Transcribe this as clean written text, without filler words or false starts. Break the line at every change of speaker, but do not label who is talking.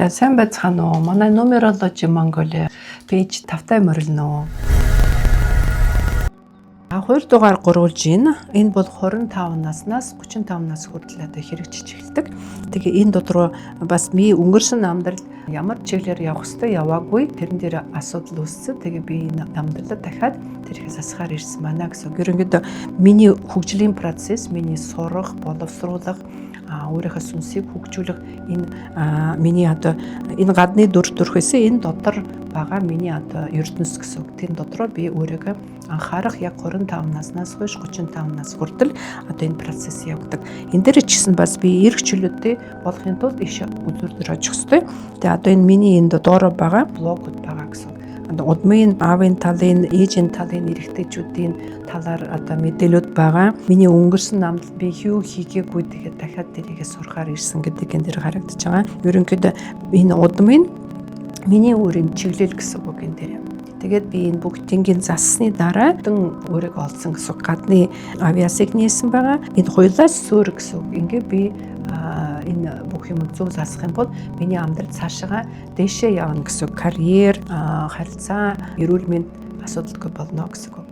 За сайн байцгаана уу? Манай Numerology Mongolia пэйж 5-тай морилно. 2 дугаар гурвуулж байна. Энэ бол 25 наснаас 35 нас хүртэл одоо хэрэгжиж эхэлдэг. Тэгээ энэ дотроо бас би өнгөрсөн амьдрал ямар чиглэлээр явах ёстой яваагүй. Тэрэн дээр асуудал үүссэн. Тэгээ би энэ амьдралаа дахиад тэрхээс асахаар ирсэн байна гэсэн. Ерөнхийдөө миний хөгжлийн процесс, миний сурах, боловсруулах, өөрийнхөө сүнсийг хөгжүүлэх энэ миний одоо энэ гадны төрхөөсөө энэ дотор байгаа миний одоо ертөнц гэсэн үг. Тэр дотроо би өөрийгөө анхаарах яг 35 наснаас хойш 35 нас хүртэл одоо энэ процесс явагдав. Энэ дээр ч гэсэн бас би эрх чөлөөтэй болохын тулд иш үзүүлж очих ёстой. Тэгээ одоо энэ миний энэ доороо байгаа блогууд байгаа гэсэн. Удмын аавын талын, ээжийн талын эрэгтэйчүүдийн талаар одоо мэдээлүүд байгаа. Миний өнгөрсөн амдалд би юу хийгээгүй тэгээд дахиад тэрийгээ сурахаар ирсэн гэдэг энэ дэр харагдаж байгаа. Ерөнхийдөө энэ удмын миний өөрийн чиглэл гэсэн үг энэ дэр. Тэгээд би энэ бүгдийн зассны дараа өөрийгөө олсон гэсэн гадны авиасыг нээсэн байгаа. Энэ хуйлаас суур гэсэн үг. Ингээ би энэ бүх юм зөв засах юм бол миний амьдрал цаашаа дээшээ явна гэсэн карьер, харилцаа, эрүүл мэнд асуудалгүй болно гэсэн үг.